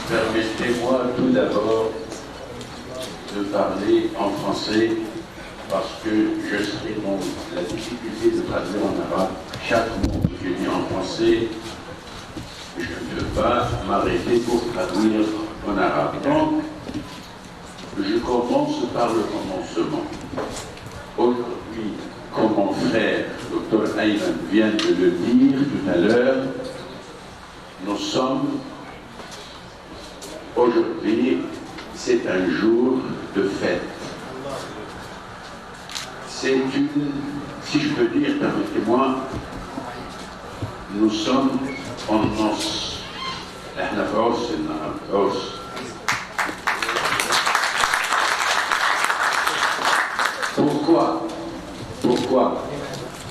Permettez-moi tout d'abord de parler en français parce que je serai dans la difficulté de traduire en arabe chaque mot que je dis en français. Je ne peux pas m'arrêter pour traduire en arabe. Donc, je commence par le commencement. Aujourd'hui, comme mon frère, Dr Ayman, vient de le dire tout à l'heure, nous sommes aujourd'hui, c'est un jour de fête. C'est une, si je peux dire, permettez-moi, nous sommes en noces. Pourquoi? Pourquoi?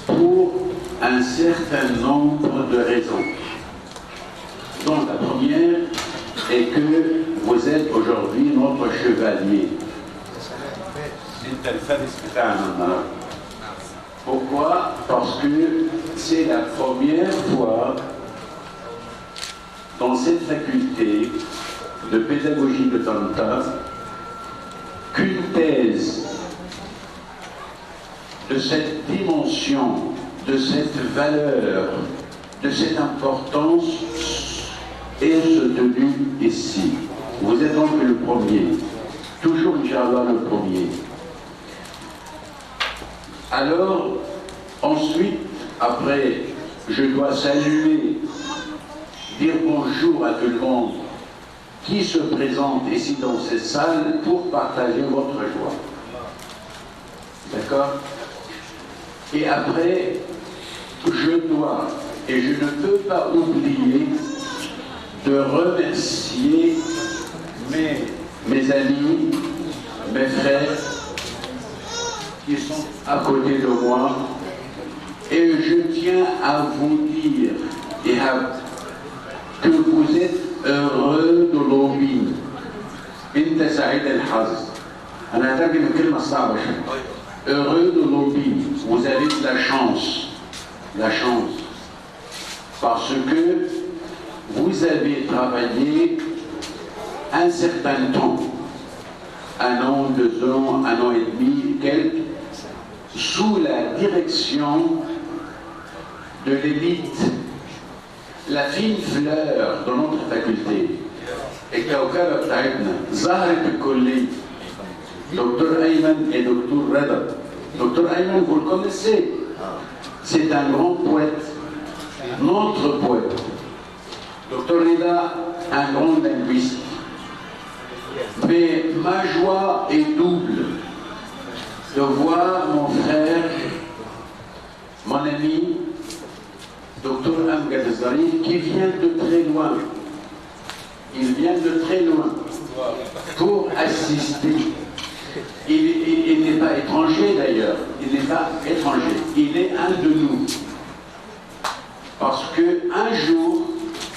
Pour un certain nombre de raisons. Donc la première est que vous êtes aujourd'hui notre chevalier. Pourquoi? Parce que c'est la première fois dans cette faculté de pédagogie de Tanta qu'une thèse de cette dimension, de cette valeur, de cette importance est soutenue ici. Vous êtes donc le premier, toujours Inch'Allah le premier. Alors, ensuite, après, je dois saluer, dire bonjour à tout le monde qui se présente ici dans cette salle pour partager votre joie. D'accord? Et après, je dois, et je ne peux pas oublier de remercier mes amis, mes frères qui sont à côté de moi. Et je tiens à vous dire, que vous êtes heureux de l'Obi. Heureux de l'Obi. Vous avez de la chance. La chance. Parce que vous avez travaillé un certain temps, 1 an, 2 ans, 1 an et demi, quelques, sous la direction de l'élite, la fine fleur de notre faculté. Et Kaukara Taïbna, Zahra Pikolli, Dr Ayman et Dr Reda. Dr Ayman, vous le connaissez, c'est un grand poète, notre poète. Dr Reda, un grand linguiste. Mais ma joie est double de voir mon frère, mon ami, Dr Amgad Zarif, qui vient de très loin. Il vient de très loin pour assister. Il n'est pas étranger d'ailleurs, il n'est pas étranger, il est un de nous. Parce qu'un jour,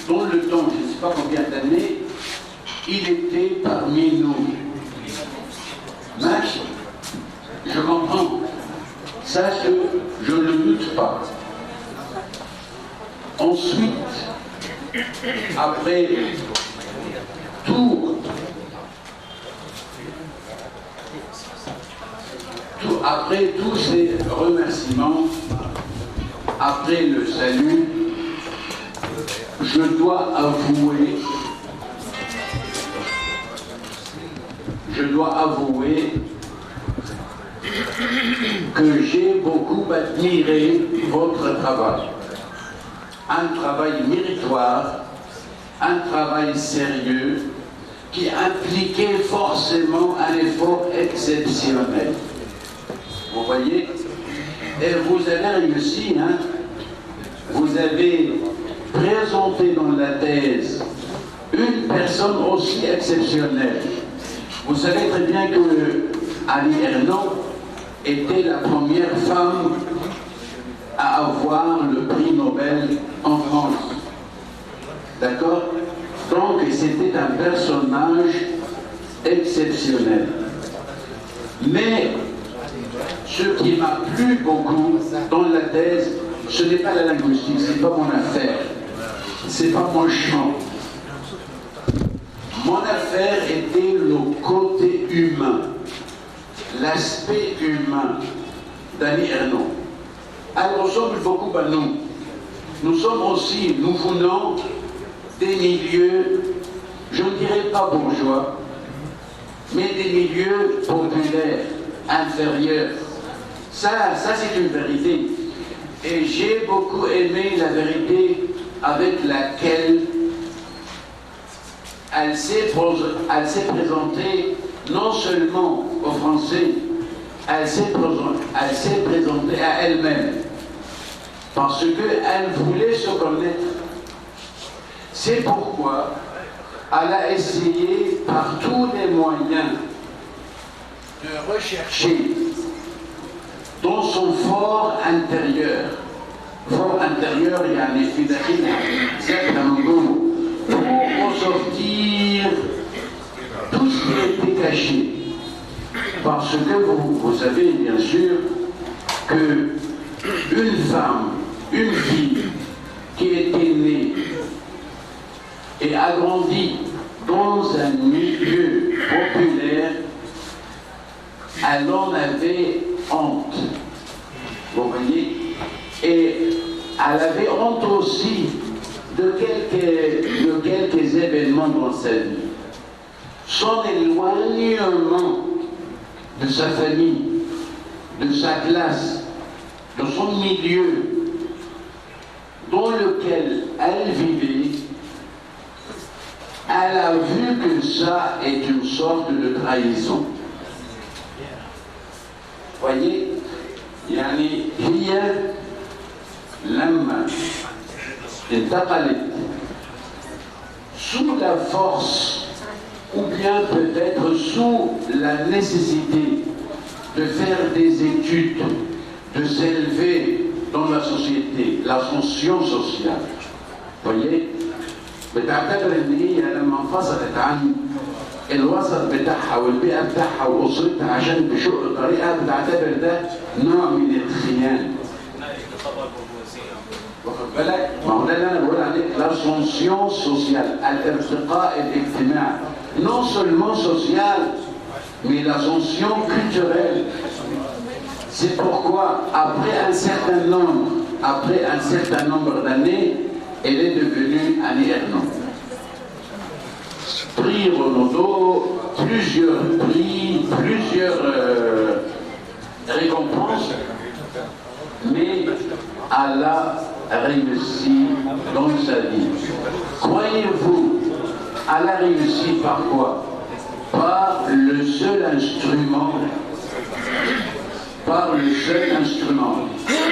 dans le temps, je ne sais pas combien d'années, il était parmi nous. Mais je comprends, ça je ne le doute pas. Ensuite, après après tous ces remerciements, après le salut, je dois avouer que j'ai beaucoup admiré votre travail. Un travail méritoire, un travail sérieux, qui impliquait forcément un effort exceptionnel. Vous voyez? Et vous avez réussi, hein? Vous avez présenté dans la thèse une personne aussi exceptionnelle. Vous savez très bien que Annie Ernaux était la première femme à avoir le prix Nobel en France. D'accord? Donc c'était un personnage exceptionnel. Mais ce qui m'a plu beaucoup dans la thèse, ce n'est pas la linguistique, c'est pas mon affaire, c'est pas mon champ. Mon affaire était le côté humain, l'aspect humain d'Annie Ernaux. Elle ressemble beaucoup à nous. Nous sommes aussi, nous venons des milieux, je ne dirais pas bourgeois, mais des milieux populaires, inférieurs. Ça c'est une vérité. Et j'ai beaucoup aimé la vérité avec laquelle elle s'est présentée non seulement aux Français, elle s'est présentée à elle-même. Parce qu'elle voulait se connaître. C'est pourquoi elle a essayé par tous les moyens de rechercher dans son fort intérieur, il y a un effet pour ressortir tout ce qui était caché. Parce que vous savez bien sûr que une femme, une fille qui était née et a grandi dans un milieu populaire, elle en avait honte. Vous voyez? Et elle avait honte aussi de quelques événements dans sa vie. Son éloignement de sa famille, de sa classe, de son milieu dans lequel elle vivait, elle a vu que ça est une sorte de trahison. Voyez, يعني هي لما انتقلت sous la force ou bien peut-être sous la nécessité de faire des études, de s'élever dans la société, l'ascension sociale. Voyez, بتعتبر ان هي لما انفصلت عن الوسط بتاعها والبيئه بتاعها واسرتها عشان تشق طريقها، بتعتبر ده نوع من الخيانه. واخد بالك؟ ما هو ده اللي انا بقول عليه l'ascension sociale, الارتقاء الاجتماعي. Non seulement social, mais l'ascension culturelle. C'est pourquoi, après un certain nombre d'années, elle est devenue Annie Ernaux. Prix Renaudot, plusieurs prix, plusieurs récompenses, mais elle a réussi dans sa vie. Croyez-vous, elle a réussi par quoi? Par le seul instrument,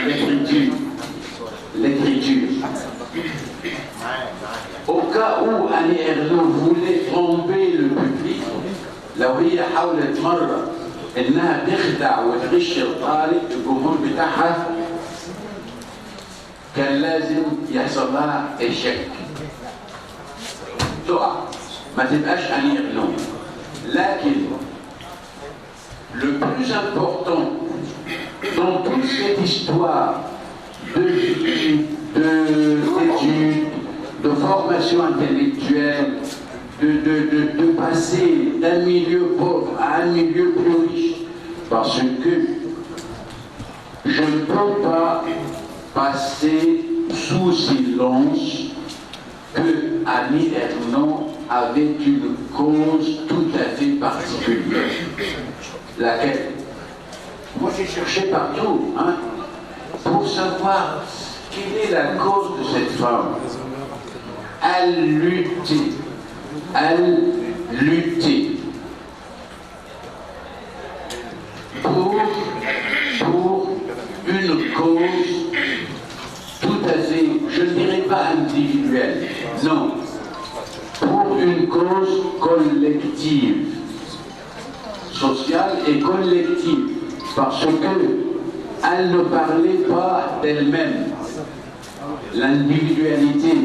l'écriture. Au cas où Annie Ernaux voulait tromper le public، لو هي حاولت مرة إنها تخدع وتغش الطالب الجمهور بتاعها، كان لازم يحصل لها الشك. تقع، ما تبقاش أني Ernaux. لكن le plus important dans toute cette histoire de vie, d'études, de formation intellectuelle, de passer d'un milieu pauvre à un milieu plus riche, parce que je ne peux pas passer sous silence que Annie Ernaux avait une cause tout à fait particulière. Laquelle? Moi j'ai cherché partout, hein, pour savoir quelle est la cause de cette femme. Elle luttait pour une cause tout à fait, je ne dirais pas individuelle, non, pour une cause collective, sociale et collective, parce qu'elle ne parlait pas d'elle-même. L'individualité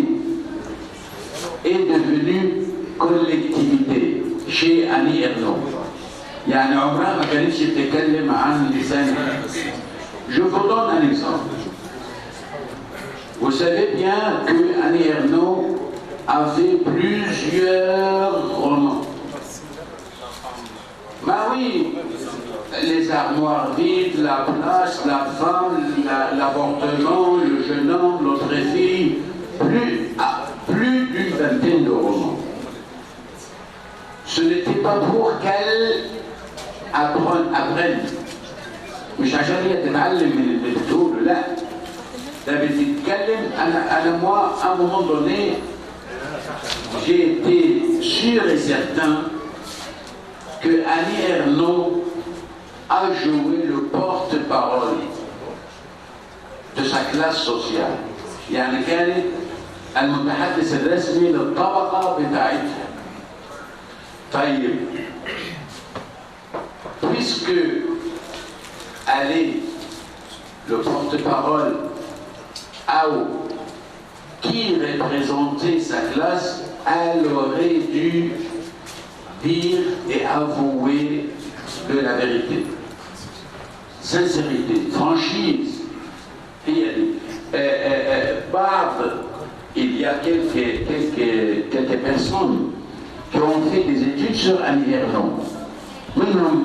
est devenue collectivité chez Annie Ernaux. يعني عمرها ما كانتش بتتكلم عن لسانها. Je vous donne un exemple. Vous savez bien que Annie Ernaux a fait plusieurs romans. Bah oui, les armoires vides, la place, la femme, l'avortement, le jeune homme, l'autre fille, plus d'une vingtaine de romans. Ce n'était pas pour qu'elle apprenne. مش عشان هي تتعلم من الدكتور لا ده بتتكلم انا moi à un moment donné j'ai été sûr et certain que Annie Ernaux a joué le porte-parole de sa classe sociale. يعني كانت المتحدث الرسمي للطبقة بتاعتها. طيب puisque elle est le porte-parole qui représentait sa classe, elle aurait dû dire et avouer de la vérité. Sincérité, franchise. Il y a quelques personnes qui ont fait des études sur Annie Ernaux. منهم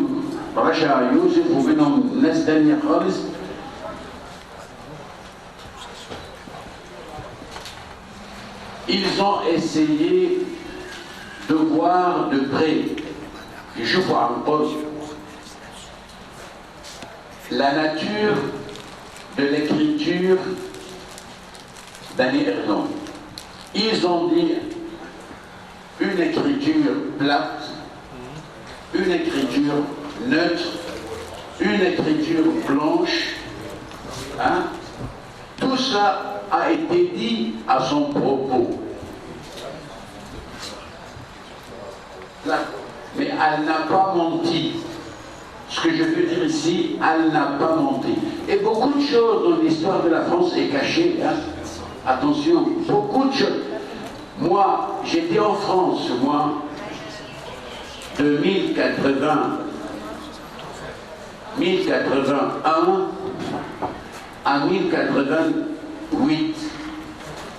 رشا يوسف ومنهم ناس تانية خالص. Ils ont essayé de voir de près, je vois en pause, la nature de l'écriture d'Annie Ernaux. Ils ont dit une écriture plate, une écriture neutre, une écriture blanche. Hein? Tout ça a été dit à son propos. Là. Mais elle n'a pas menti. Ce que je veux dire ici, elle n'a pas menti. Et beaucoup de choses dans l'histoire de la France est cachée. Hein? Attention, beaucoup de choses. Moi, j'étais en France, moi, de 1081 à 1088.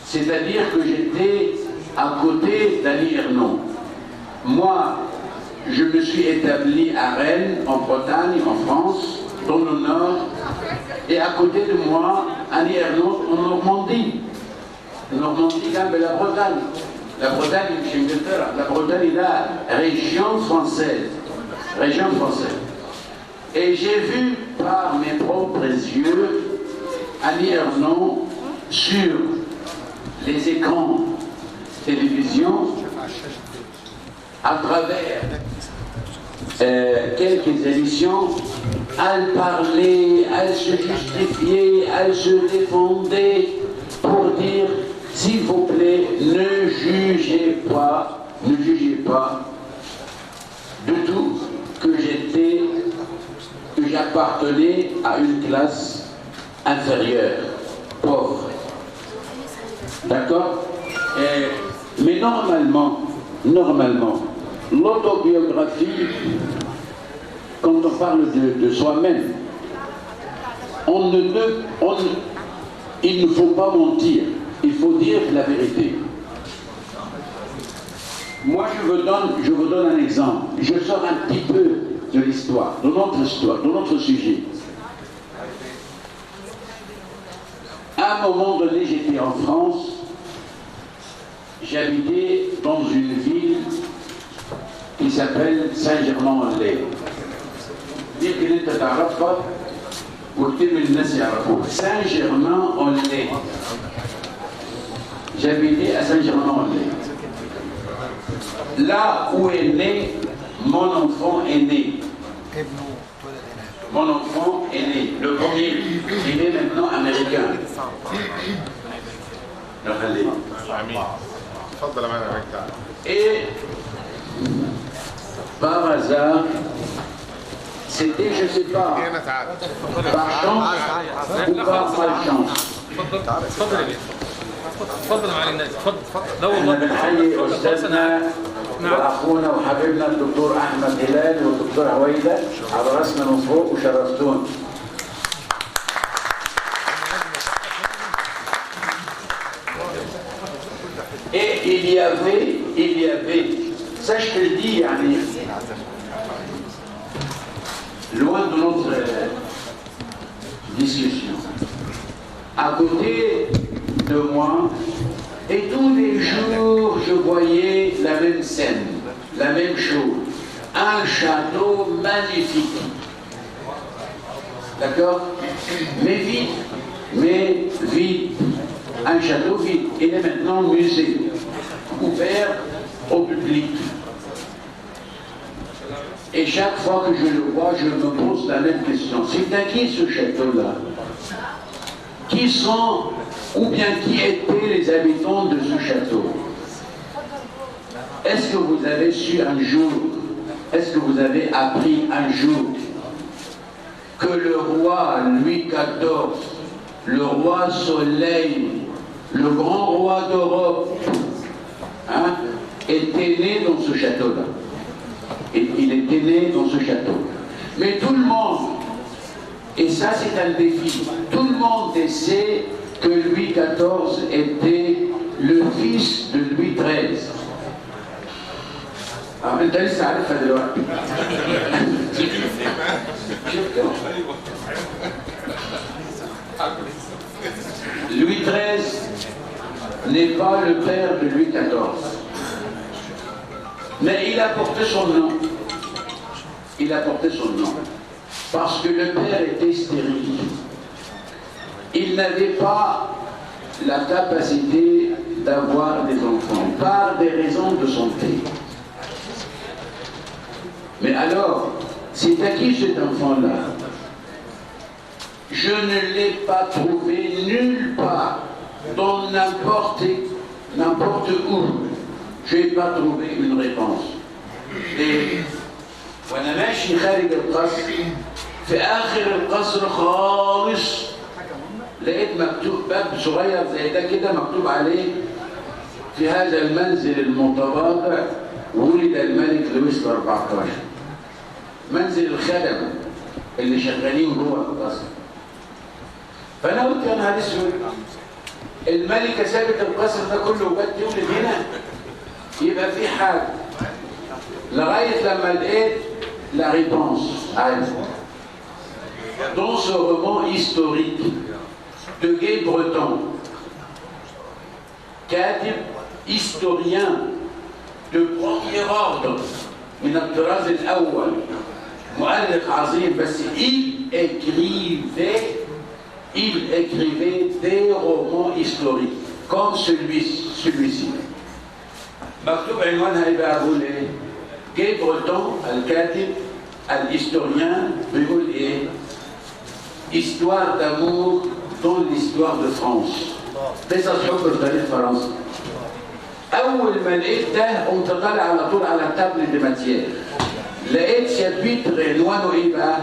C'est-à-dire que j'étais à côté d'Annie Ernaux. Moi, je me suis établi à Rennes, en Bretagne, en France, dans le Nord, et à côté de moi, Annie Ernaux, en Normandie. Normandie, mais la Bretagne. La Bretagne, la Bretagne est la région française. Région française. Et j'ai vu par mes propres yeux Annie Ernaux sur les écrans télévision à travers quelques émissions. Elle parlait, elle se justifiait, elle se défendait pour dire s'il vous plaît, ne jugez pas de tout que j'appartenais à une classe inférieure, pauvre. D'accord? Mais normalement, l'autobiographie, quand on parle de soi-même, il ne faut pas mentir, il faut dire la vérité. Moi, je vous donne un exemple. Je sors un petit peu de l'histoire, de notre sujet. À un moment donné, j'étais en France, j'habitais dans une ville qui s'appelle Saint-Germain-en-Laye. Saint-Germain-en-Laye. J'habitais à Saint-Germain-en-Laye. Là où est né, mon enfant est né. Mon enfant est né. Le premier, il est maintenant américain. Et par hasard, c'était, je ne sais pas, par chance ou par malchance. تفضل معالي النائب تفضل لا احنا بنحيي استاذنا واخونا وحبيبنا الدكتور احمد هلال والدكتور هويده على راسنا من فوق وشرفتونا. il y avait, ça je te le dis, yani, loin de notre discussion, à côté de moi, et tous les jours je voyais la même scène, la même chose, un château magnifique, d'accord, mais vide, un château vide. Il est maintenant musée, ouvert au public. Et chaque fois que je le vois, je me pose la même question. C'est à qui ce château-là? Qui sont, ou bien qui étaient les habitants de ce château? Est-ce que vous avez su un jour, est-ce que vous avez appris un jour que le roi Louis XIV, le roi Soleil, le grand roi d'Europe, hein, était né dans ce château-là? Il était né dans ce château. Mais tout le monde, et ça c'est un défi, tout le monde sait que Louis XIV était le fils de Louis XIII. Alors, انت لسه عارفها دلوقتي. Louis XIII n'est pas le père de Louis XIV. Mais il a porté son nom. Il a porté son nom. Parce que le père était stérile. Il n'avait pas la capacité d'avoir des enfants, par des raisons de santé. Mais alors, c'est à qui cet enfant-là? Je ne l'ai pas trouvé nulle part, dans n'importe où. Je n'ai pas trouvé une réponse. Et وانا ماشي خارج القصر في اخر القصر خالص لقيت مكتوب باب صغير زي ده كده مكتوب عليه في هذا المنزل المتواضع ولد الملك لويس ال14. منزل الخدم اللي شغالين جوه القصر. فانا قلت يا نهار اسود، الملكه سابت القصر ده كله وجت تولد هنا، يبقى في حاجه. لغايه لما لقيت la réponse. Dans ce roman historique de Guy Breton, كاتب historien de premier ordre من الطراز الأول، مؤلف عظيم، بس il écrivait des romans historiques comme celui-ci. مكتوب عنوانها يبقى أقول إيه؟ Guy Breton الكاتب الhistorien بيقول إيه؟ Histoire d'amour dans l'histoire de France. قصص حب في تاريخ فرنسا. أول ما لقيت ده قمت طالع على طول على التابل دي ماتيير. لقيت شابيتر عنوانه إيه بقى؟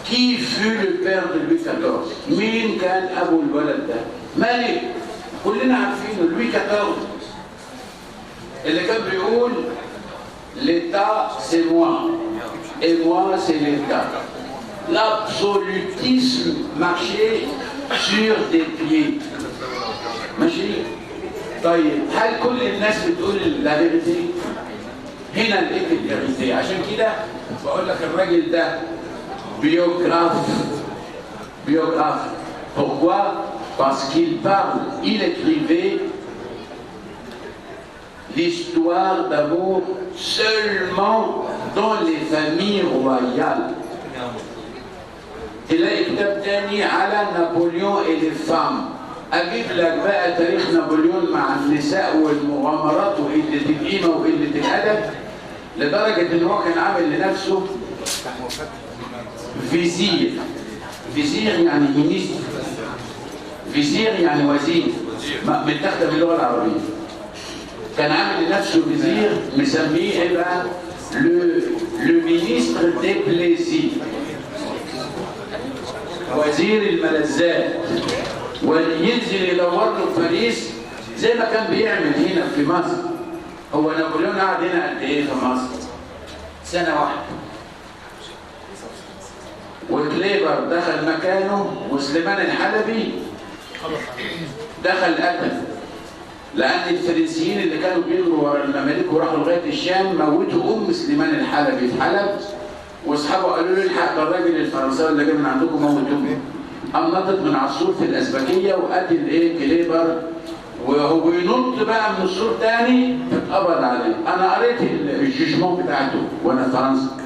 Qui fut le père de Louis XIV؟ مين كان أبو الولد ده؟ مالك؟ كلنا عارفينه لوي XIV. اللي كان بيقول l'État c'est moi et moi c'est l'État. L'absolutisme marchait sur des pieds. ماشي؟ طيب هل كل الناس بتقول لا فيريتي؟ هنا لقيت الفيريتي. عشان كده بقول لك الراجل ده biographe. Pourquoi? Parce qu'il parle, il écrivait l'histoire d'amour seulement dans les familles royales. تلاقي كتاب تاني على نابليون et les femmes. أجيب لك بقى تاريخ نابليون مع النساء والمغامرات وقلة القيمة وقلة الأدب، لدرجة إن هو كان عامل لنفسه فيزير. فيزير يعني مينيستر، فيزير يعني وزير، متاخده باللغة العربية. كان عامل لنفسه فيزير مسميه ايه بقى؟ لو مينيستر دي بليزير، وزير الملذات. وينزل يدور له في باريس زي ما كان بيعمل هنا في مصر. هو نابليون قعد هنا قد ايه في مصر؟ سنة واحدة. وكليبر دخل مكانه وسليمان الحلبي دخل قتل. لأن الفرنسيين اللي كانوا بيجروا ورا المماليك وراحوا لغاية الشام موتوا سليمان الحلبي في حلب، واصحابه قالوا له الحق ده الراجل الفرنساوي اللي جاي من عندكم موتوه. قام نطت من على السور في الأزبكية وقتل كليبر، وهو بينط بقى من السور تاني اتقبض عليه. أنا قريت الجيجمون بتاعته وأنا في فرنسا.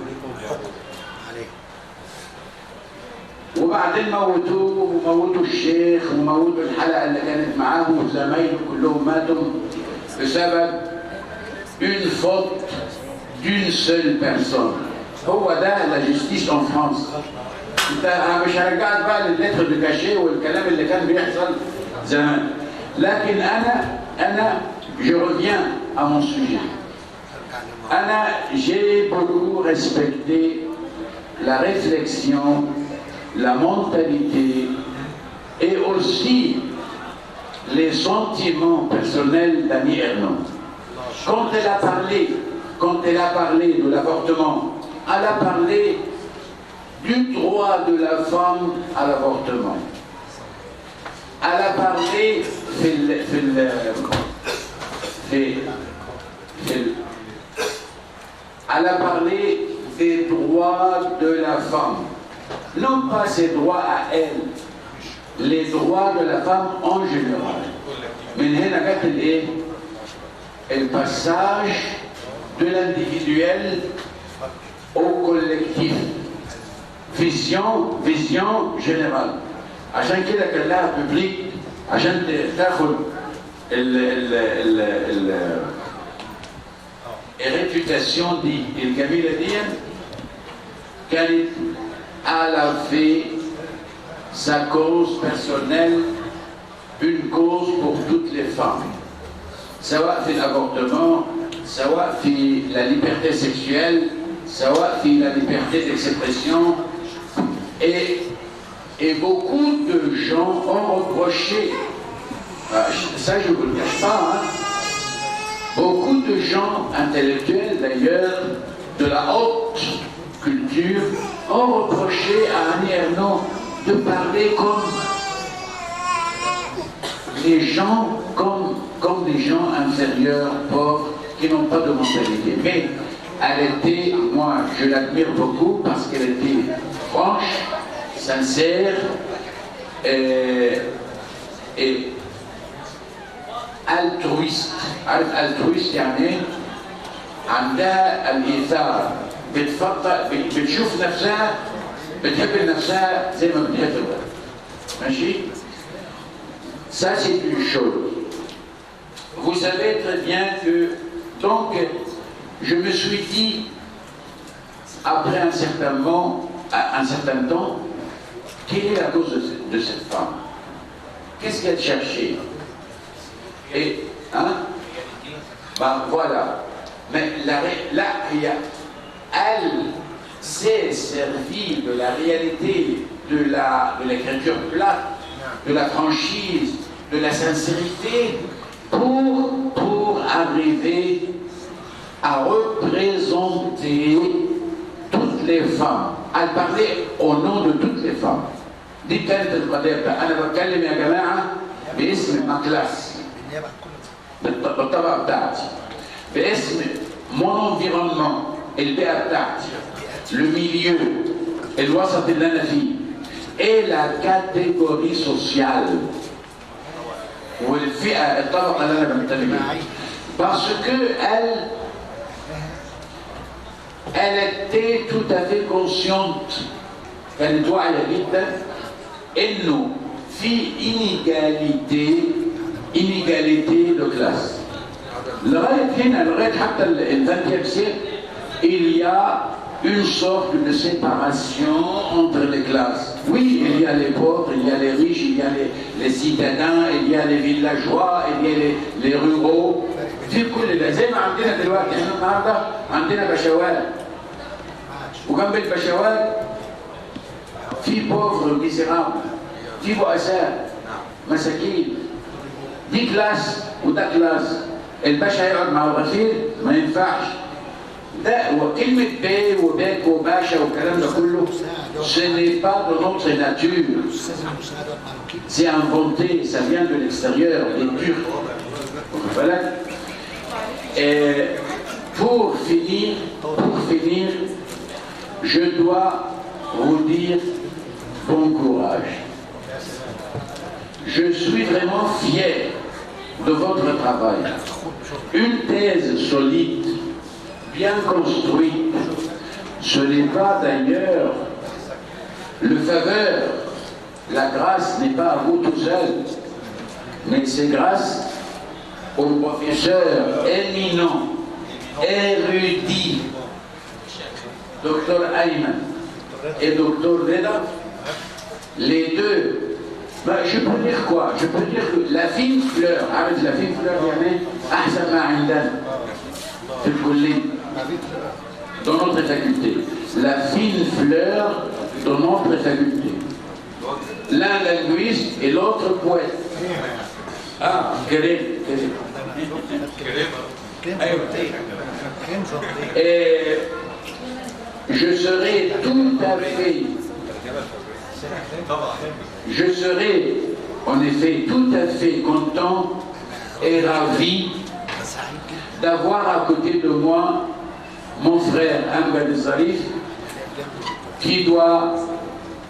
وبعدين موتوه وموتوا الشيخ وموتوا الحلقة اللي كانت معاه وزمايله كلهم ماتوا بسبب une faute d'une seule personne. هو ده لا جستيس ان فرانس. انا مش هرجعك بقى لللتر دو كاشيه والكلام اللي كان بيحصل زمان، لكن انا je reviens à mon sujet. انا j'ai beaucoup respecté la réflexion, la mentalité et aussi les sentiments personnels d'Annie Ernaux. Quand elle a parlé de l'avortement, elle a parlé du droit de la femme à l'avortement. Elle a parlé elle a parlé des droits de la femme. Non pas ses droits à elle, les droits de la femme en général. Mais le passage de l'individuel au collectif. Vision générale. عشان كده كان لها ببليك عشان تاخد الريبيوتاسيون دي الجميله دي. كانت elle a fait sa cause personnelle une cause pour toutes les femmes, سواء في l'avortement, سواء في la liberté sexuelle, سواء في la liberté d'expression. Et beaucoup de gens ont reproché, ça je ne vous le cache pas, hein, beaucoup de gens intellectuels d'ailleurs, de la haute culture, ont reproché à Annie Ernaux de parler comme les gens, comme des gens inférieurs, pauvres, qui n'ont pas de mentalité. Mais elle était, moi je l'admire beaucoup parce qu'elle était franche, sincère et altruiste. altruiste يعني عندها الإيثار، بتشوف نفسها، بتحب نفسها زي ما بتحب الغير. ماشي؟ Ça c'est une chose. Vous savez très bien que donc je me suis dit après un certain temps, quelle est la cause de cette femme? Qu'est-ce qu'elle cherchait? Et, hein? Ben voilà. Mais là, elle s'est servie de la réalité, de l'écriture plate, de la franchise, de la sincérité, pour arriver à représenter toutes les femmes. Elle parlait au nom de toutes les femmes. دي كانت القضيه بتاعتها. انا بتكلم يا جماعه باسم ما كلاس، بالطبقه بتاعتي، باسم مون انفيرونمون، البيئه بتاعتي، الميليو، الوسط اللي انا فيه، et la catégorie sociale والفئه الطبقه اللي انا بنتمي لها. parce que elle était tout à fait consciente، كانت واعيه جدا انه في inégalité de classe. لغايه هنا، لغايه حتى ال 20e siècle il y a une sorte de séparation entre les classes. Oui, il y a les pauvres, il y a les riches, il y a les citadins, il y a les villageois, il y a les ruraux. في كل ده زي ما عندنا دلوقتي. احنا النهارده عندنا بشوات، وجنب البشوات في بوفر ميزيرابل، في بؤساء مساكين. دي كلاس وده كلاس. الباشا هيقعد مع الغفير ما ينفعش. ده وكلمة بي وباك وباشا والكلام ده كله ce n'est pas de notre nature. C'est inventé, ça vient de l'extérieur, des Turcs. Voilà. Et pour finir, je dois vous dire bon courage. Je suis vraiment fier de votre travail. Une thèse solide, bien construite, ce n'est pas d'ailleurs le faveur, la grâce n'est pas à vous tout seul, mais c'est grâce aux professeurs éminents, érudits, Dr Ayman et Dr Reda, les deux. Ben, je peux dire quoi? Je peux dire que la fine fleur, avec la fine fleur, يعني أحسن ما عندنا في الكلية dans notre faculté. La fine fleur de notre faculté. L'un linguiste et l'autre poète. Ah, Karim. Et je serai tout à fait. Je serai en effet tout à fait content et ravi d'avoir à côté de moi mon frère Ahmed Zarif qui doit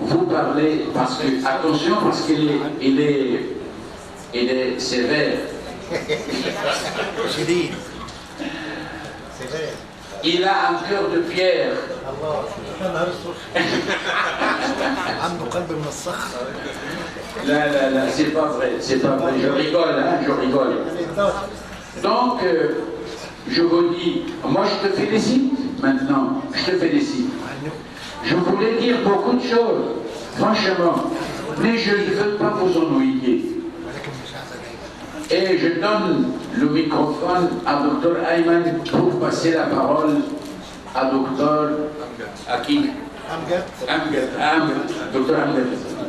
vous parler parce que, attention, parce qu'il est sévère. Il a un cœur de pierre. Là, c'est pas vrai, c'est pas vrai. Je rigole, hein, je rigole. Donc, je vous dis, moi je te félicite maintenant, je te félicite. Je voulais dire beaucoup de choses, franchement, mais je ne veux pas vous ennuyer. Et je donne le microphone à Dr Ayman pour passer la parole à Dr. Dr Amgad.